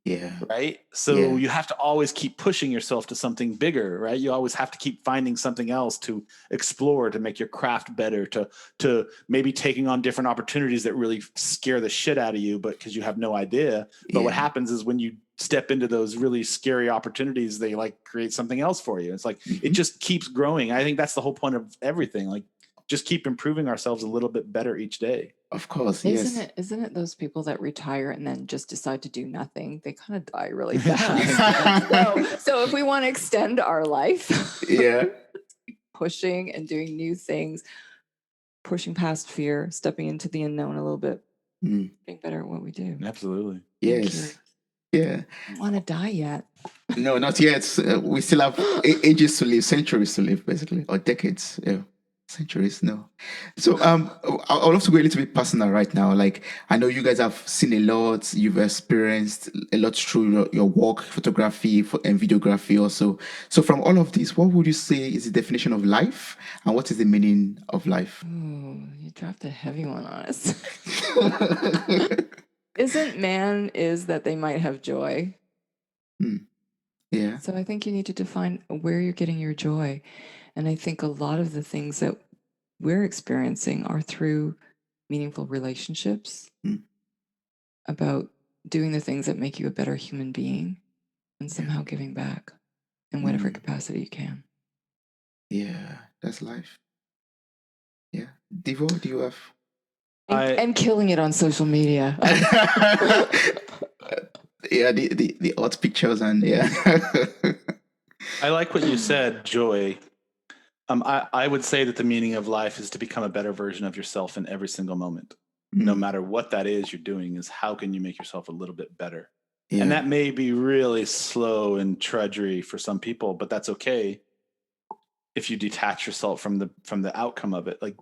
Yeah. Right. So you have to always keep pushing yourself to something bigger, right? You always have to keep finding something else to explore, to make your craft better, to maybe taking on different opportunities that really scare the shit out of you, but because you have no idea. But what happens is when you step into those really scary opportunities, they like create something else for you. It's like, it just keeps growing. I think that's the whole point of everything. Like, just keep improving ourselves a little bit better each day. Of course, yes. Isn't it those people that retire and then just decide to do nothing? They kind of die really fast. So if we want to extend our life, Yeah. pushing and doing new things, pushing past fear, stepping into the unknown a little bit, being better at what we do. Absolutely. Yes. Yeah. I don't want to die yet. No, not yet. We still have ages to live, centuries to live, basically, or decades. Yeah. Centuries, no. So I would love to go a little bit personal right now. Like, I know you guys have seen a lot, you've experienced a lot through your work, photography and videography also. So from all of this, what would you say is the definition of life, and what is the meaning of life? Ooh, you dropped a heavy one on us. Is that they might have joy. Yeah. So I think you need to define where you're getting your joy. And I think a lot of the things that we're experiencing are through meaningful relationships, about doing the things that make you a better human being, and somehow giving back in whatever capacity you can. Yeah, that's life. Yeah. Devo, do you have? And killing it on social media. Yeah, the odd pictures and I like what you said, joy. I would say that the meaning of life is to become a better version of yourself in every single moment. No matter what that is you're doing, is how can you make yourself a little bit better? Yeah. And that may be really slow and trudgery for some people, but that's okay if you detach yourself from the outcome of it. Like,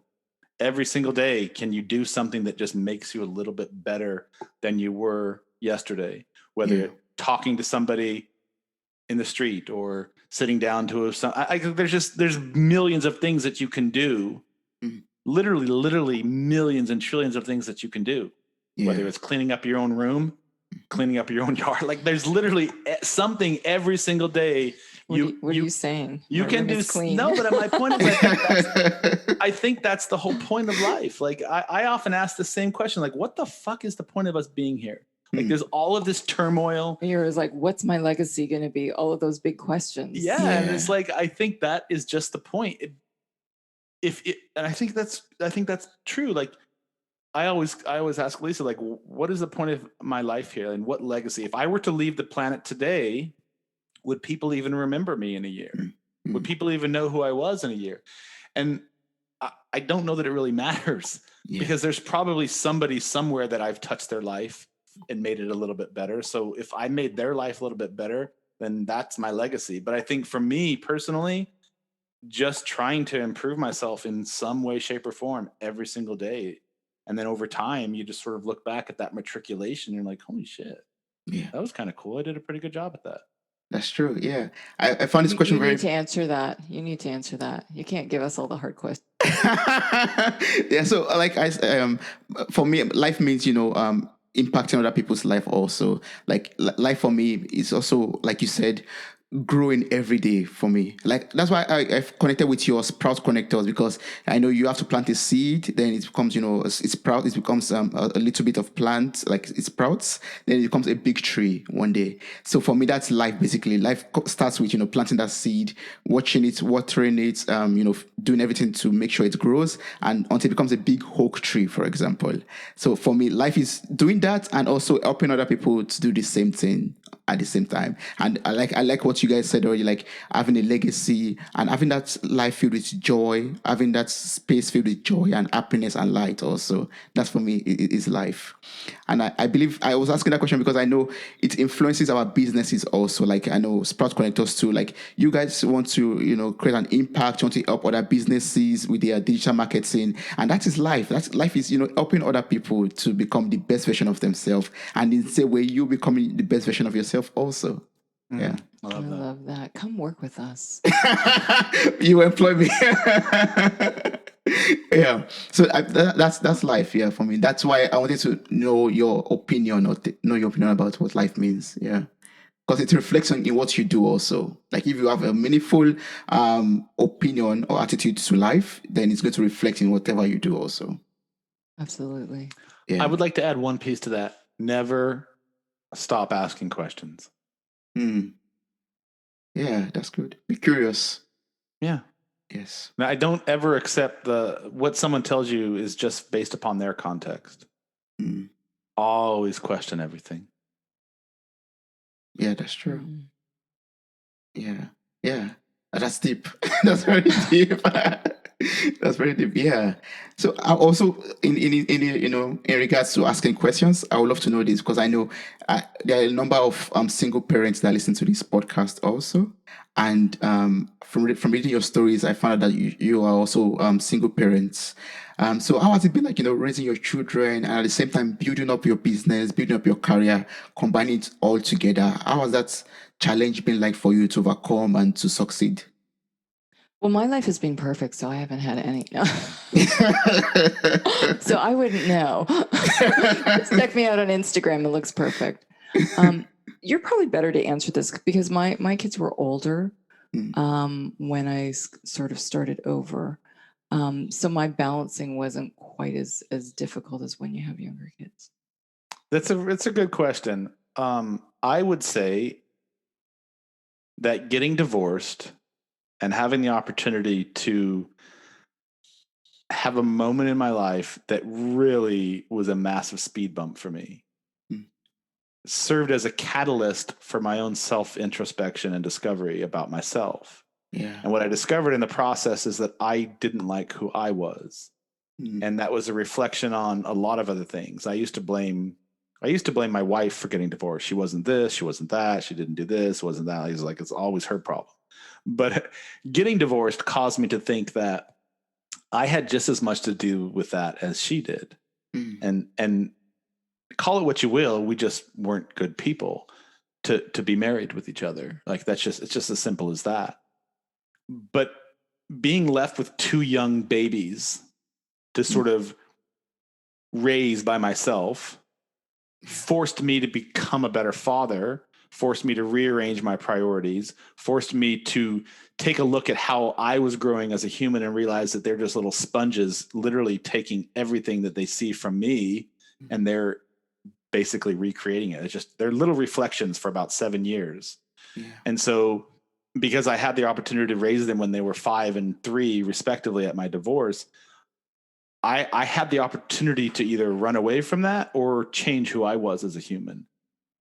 every single day, can you do something that just makes you a little bit better than you were yesterday? Whether you're talking to somebody in the street or sitting down to there's millions of things that you can do. Literally millions and trillions of things that you can do. Whether it's cleaning up your own room, cleaning up your own yard. Like, there's literally something every single day. What are you saying? You can do clean. No, but my point is, I think that's the whole point of life. Like, I often ask the same question, like, what the fuck is the point of us being here? Like, there's all of this turmoil. And you're like, what's my legacy going to be? All of those big questions. Yeah. And it's like, I think that is just the point. And I think that's true. Like, I always ask Lisa, like, what is the point of my life here, and what legacy? If I were to leave the planet today, would people even remember me in a year? Would people even know who I was in a year? And I don't know that it really matters, because there's probably somebody somewhere that I've touched their life and made it a little bit better. So if I made their life a little bit better, then that's my legacy. But I think for me personally, just trying to improve myself in some way, shape, or form every single day. And then over time, you just sort of look back at that matriculation and you're like, holy shit, that was kind of cool. I did a pretty good job at that. That's true. Yeah. I found this question You need to answer that. You need to answer that. You can't give us all the hard questions. Yeah. So like for me, life means, impacting other people's life also. Like life for me is also, like you said, growing every day for me. Like, that's why I've connected with your sprout connectors, because I know you have to plant a seed, then it becomes, it sprouts, it becomes a little bit of plant, like it sprouts, then it becomes a big tree one day. So for me, that's life basically. Life starts with, planting that seed, watching it, watering it, doing everything to make sure it grows, and until it becomes a big oak tree, for example. So for me, life is doing that and also helping other people to do the same thing at the same time. And I like what you guys said earlier, like having a legacy and having that life filled with joy, having that space filled with joy and happiness and light also. That's for me is life. And I believe I was asking that question because I know it influences our businesses also. Like, I know Sprout Connectors too, like you guys want to, create an impact, you want to help other businesses with their digital marketing. And that is life. Life is, helping other people to become the best version of themselves. And in the same way, you becoming the best version of yourself also. Yeah. I love that. Come work with us. You employ me. Yeah. So that's life. Yeah, for me. That's why I wanted to know your opinion or know your opinion about what life means. Yeah. Because it reflects on in what you do also. Like if you have a meaningful opinion or attitude to life, then it's going to reflect in whatever you do also. Absolutely. Yeah. I would like to add one piece to that. Never stop asking questions. Yeah, that's good. Be curious. Yeah. Yes. Now, I don't ever accept what someone tells you is just based upon their context. Always question everything. Yeah, that's true. Yeah. Yeah. That's deep. That's very deep. That's very deep. Yeah. So I also in regards to asking questions, I would love to know this because I know there are a number of single parents that listen to this podcast also, and from reading your stories, I found out that you are also single parents. So how has it been like raising your children and at the same time building up your business, building up your career, combining it all together? How has that challenge been like for you to overcome and to succeed? Well, my life has been perfect, so I haven't had any. So I wouldn't know. Check me out on Instagram. It looks perfect. You're probably better to answer this because my kids were older when I sort of started over. So my balancing wasn't quite as difficult as when you have younger kids. It's a good question. I would say that getting divorced and having the opportunity to have a moment in my life that really was a massive speed bump for me served as a catalyst for my own self-introspection and discovery about myself. Yeah. And what I discovered in the process is that I didn't like who I was. And that was a reflection on a lot of other things. I used to blame my wife for getting divorced. She wasn't this, she wasn't that, she didn't do this, wasn't that. I was like, it's always her problem. But getting divorced caused me to think that I had just as much to do with that as she did. And call it what you will, we just weren't good people to be married with each other. Like it's just as simple as that. But being left with two young babies to sort of raise by myself forced me to become a better father, forced me to rearrange my priorities, forced me to take a look at how I was growing as a human and realize that they're just little sponges, literally taking everything that they see from me and they're basically recreating it. It's just, they're little reflections for about 7 years. Yeah. And so because I had the opportunity to raise them when they were 5 and 3 respectively at my divorce, I had the opportunity to either run away from that or change who I was as a human.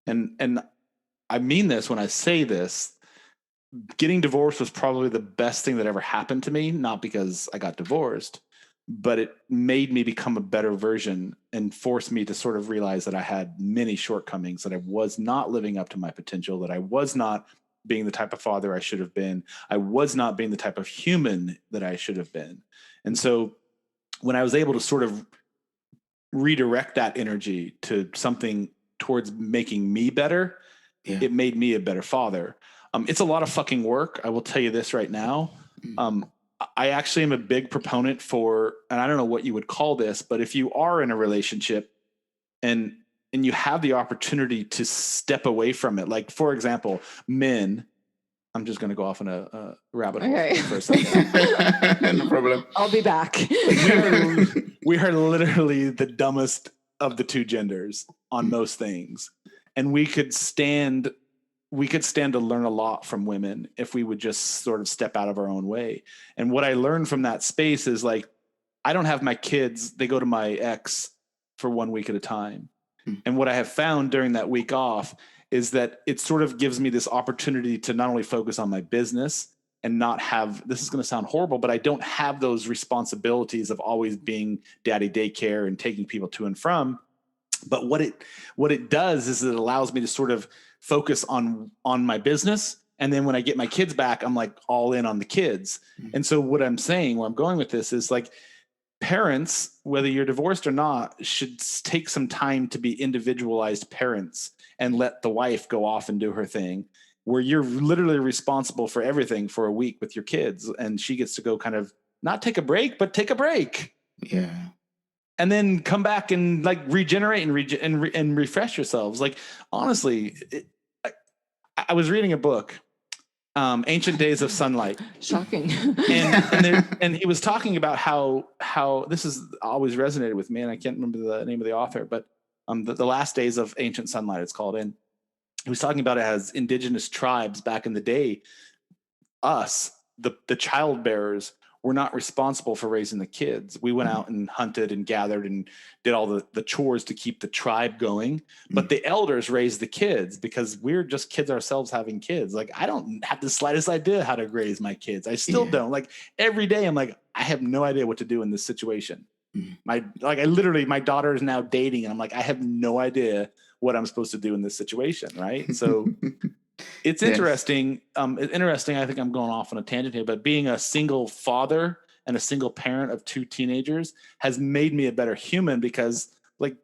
And I mean this when I say this, getting divorced was probably the best thing that ever happened to me, not because I got divorced, but it made me become a better version and forced me to sort of realize that I had many shortcomings, that I was not living up to my potential, that I was not being the type of father I should have been. I was not being the type of human that I should have been. And so when I was able to sort of redirect that energy to something towards making me better, it made me a better father. It's a lot of fucking work. I will tell you this right now. I actually am a big proponent for, and I don't know what you would call this, but if you are in a relationship and you have the opportunity to step away from it, like for example, men, I'm just going to go off on a rabbit hole for a second. No problem. I'll be back. We are literally the dumbest of the two genders on most things. And we could stand to learn a lot from women if we would just sort of step out of our own way. And what I learned from that space is like, I don't have my kids. They go to my ex for 1 week at a time. And what I have found during that week off is that it sort of gives me this opportunity to not only focus on my business and not have, this is going to sound horrible, but I don't have those responsibilities of always being daddy daycare and taking people to and from. But what it does is it allows me to sort of focus on my business. And then when I get my kids back, I'm like all in on the kids. And so what I'm saying, where I'm going with this is like, parents, whether you're divorced or not, should take some time to be individualized parents and let the wife go off and do her thing. where you're literally responsible for everything for a week with your kids, and she gets to go kind of not take a break, but take a break. Yeah. And then come back and like regenerate and refresh yourselves. Like, honestly, I was reading a book, Ancient Days of Sunlight. Shocking. and he was talking about how this has always resonated with me, and I can't remember the name of the author, but the last days of ancient sunlight, it's called. And he was talking about it as indigenous tribes back in the day. Us, the child bearers, were not responsible for raising the kids. We went out and hunted and gathered and did all the chores to keep the tribe going. But the elders raised the kids because we're just kids ourselves having kids. Like, I don't have the slightest idea how to raise my kids. I still don't. Like, every day I'm like, I have no idea what to do in this situation. My daughter is now dating, and I'm like, I have no idea what I'm supposed to do in this situation. Right. So it's interesting. Interesting. I think I'm going off on a tangent here, but being a single father and a single parent of 2 teenagers has made me a better human, because like,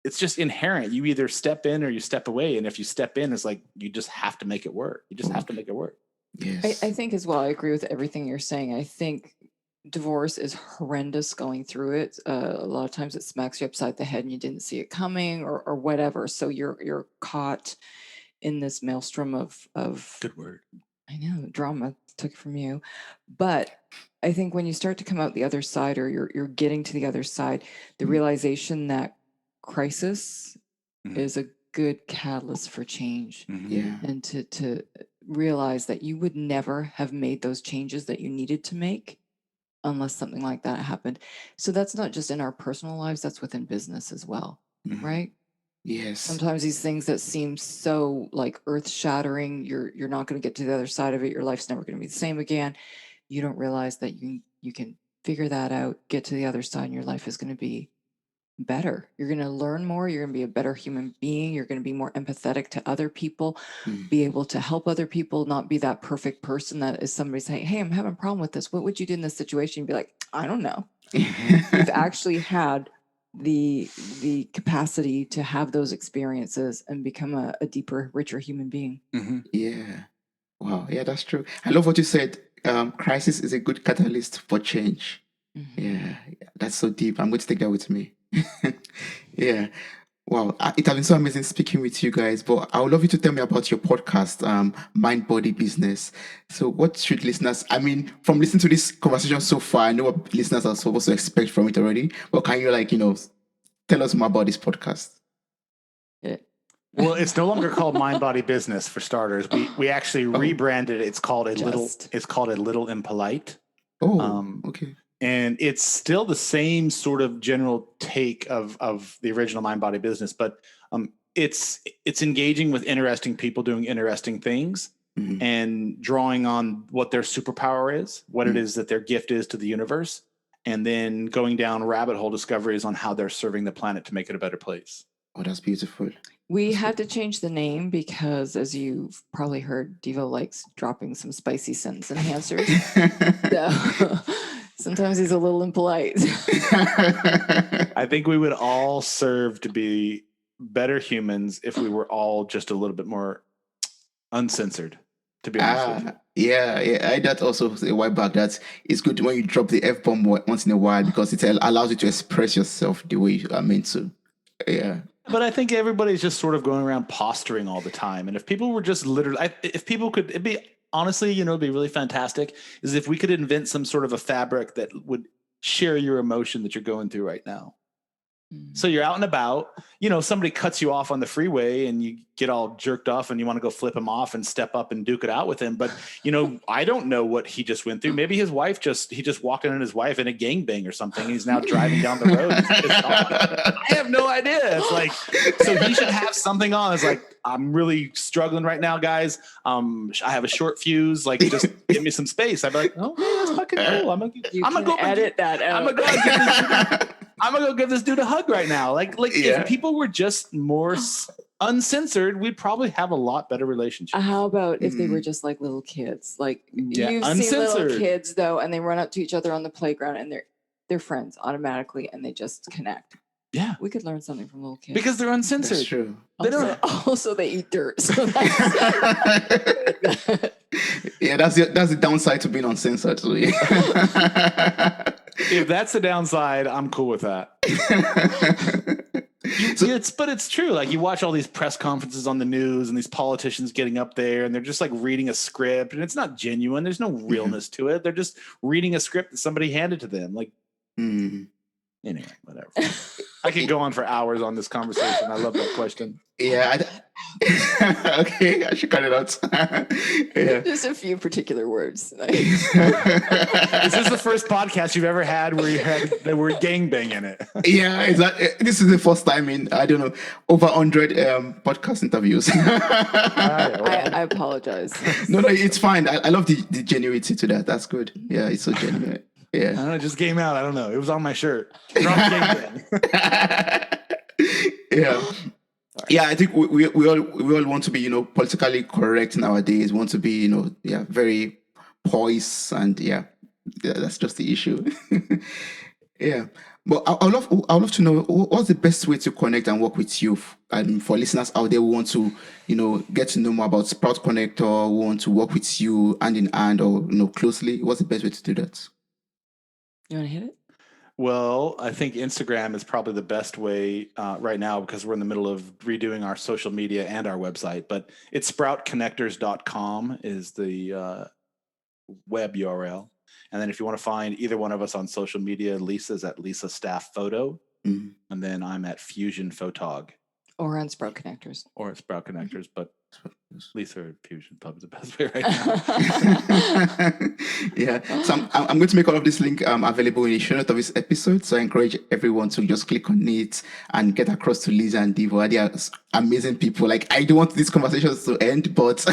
it's just inherent. You either step in or you step away. And if you step in, it's like, you just have to make it work. You just have to make it work. Yes. I think as well, I agree with everything you're saying. I think divorce is horrendous going through it. A lot of times it smacks you upside the head and you didn't see it coming or whatever. So you're caught in this maelstrom of Good word. I know, drama took it from you. But I think when you start to come out the other side, or you're getting to the other side, the realization that crisis is a good catalyst for change. Yeah. And to realize that you would never have made those changes that you needed to make unless something like that happened. So that's not just in our personal lives, that's within business as well, right? Yes. Sometimes these things that seem so like earth shattering, you're not going to get to the other side of it. Your life's never going to be the same again. You don't realize that you can figure that out, get to the other side, and your life is going to be better. You're going to learn more. You're going to be a better human being. You're going to be more empathetic to other people, be able to help other people, not be that perfect person that is somebody saying, hey, I'm having a problem with this. What would you do in this situation? You'd be like, I don't know. You've actually had the capacity to have those experiences and become a deeper, richer human being. Yeah. Wow. Yeah, that's true. I love what you said. Crisis is a good catalyst for change. Yeah, that's so deep. I'm going to take that with me. Yeah. Wow. It has been so amazing speaking with you guys, but I would love you to tell me about your podcast, Mind Body Business. So what should listeners, I mean, from listening to this conversation so far, I know what listeners are supposed to expect from it already, but can you tell us more about this podcast? Well, it's no longer called Mind Body Business, for starters. We actually rebranded it. It's called a little impolite. Okay. And it's still the same sort of general take of the original Mind Body Business, but it's engaging with interesting people doing interesting things and drawing on what their superpower is, what it is that their gift is to the universe, and then going down rabbit hole discoveries on how they're serving the planet to make it a better place. Oh, that's beautiful. We had to change the name because, as you've probably heard, Devo likes dropping some spicy sentence enhancers. So sometimes he's a little impolite. I think we would all serve to be better humans if we were all just a little bit more uncensored, to be honest with you. Yeah. I that also a while back that it's good when you drop the F-bomb once in a while because it allows you to express yourself the way you are meant to. Yeah. But I think everybody's just sort of going around posturing all the time. And if people were just literally, if people could, it'd be honestly, it'd be really fantastic is if we could invent some sort of a fabric that would share your emotion that you're going through right now. So you're out and about, somebody cuts you off on the freeway and you get all jerked off and you want to go flip him off and step up and duke it out with him. But, I don't know what he just went through. Maybe his wife he just walked in on his wife in a gangbang or something. And he's now driving down the road. I have no idea. It's like, so he should have something on. It's like, I'm really struggling right now, guys. I have a short fuse. Like, just give me some space. I'd be like, okay, that's fucking cool. I'm gonna go edit that out. I'm gonna go give this dude a hug right now. Like if people were just more uncensored, we'd probably have a lot better relationships. How about if they were just like little kids? Like you've uncensored. seen little kids though, and they run up to each other on the playground and they're friends automatically and they just connect. Yeah. We could learn something from little kids. Because they're uncensored. That's true. They also, don't. also, they eat dirt. So Yeah, that's the downside to being uncensored. So, yeah. If that's the downside, I'm cool with that. But it's true. Like you watch all these press conferences on the news and these politicians getting up there and they're just like reading a script and it's not genuine. There's no realness to it. They're just reading a script that somebody handed to them. Like, anyway, whatever. I could go on for hours on this conversation. I love that question. Yeah. Okay, I should cut it out. Yeah. Just a few particular words. Is this the first podcast you've ever had where you had the word gangbang in it? Yeah, exactly. This is the first time in, I don't know, over 100 podcast interviews. I apologize. No, it's fine. I love the genuinity to that. That's good. Yeah, it's so genuine. Yeah. I don't know, it just came out. I don't know. It was on my shirt. Drop gangbang. Yeah. Yeah, I think we all want to be, politically correct nowadays. Want to be, very poised, and that's just the issue. Yeah, but I'd love to know what's the best way to connect and work with you. And for listeners out there who want to, get to know more about Sprout Connector, who want to work with you hand in hand or closely. What's the best way to do that? You want to hit it? Well, I think Instagram is probably the best way right now because we're in the middle of redoing our social media and our website. But it's sproutconnectors.com is the web URL. And then if you want to find either one of us on social media, Lisa's at Lisa Staff Photo. And then I'm at Fusion Photog. Or on Sprout Connectors. Or at Sprout Connectors, but Lisa or Fusion Pub is the best way right now. Yeah. So I'm going to make all of this link available in the show note of this episode. So I encourage everyone to just click on it and get across to Lisa and Devo. They are amazing people. Like, I don't want these conversations to end, but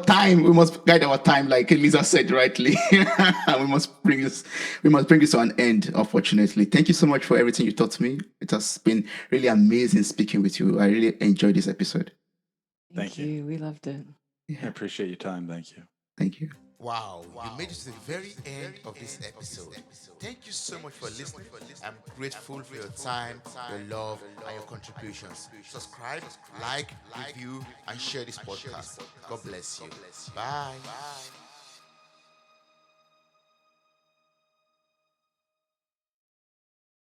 time, we must guide our time, like Lisa said rightly. And we must bring this to an end, unfortunately. Thank you so much for everything you taught me. It has been really amazing speaking with you. I really enjoyed this episode. Thank you. We loved it. I appreciate your time. Thank you. Thank you. Wow, you made it to the very end of this episode. Thank you so much for listening. I'm grateful for your time, your love, and your contributions. Subscribe, like, review, and share this podcast. God bless you. Bye.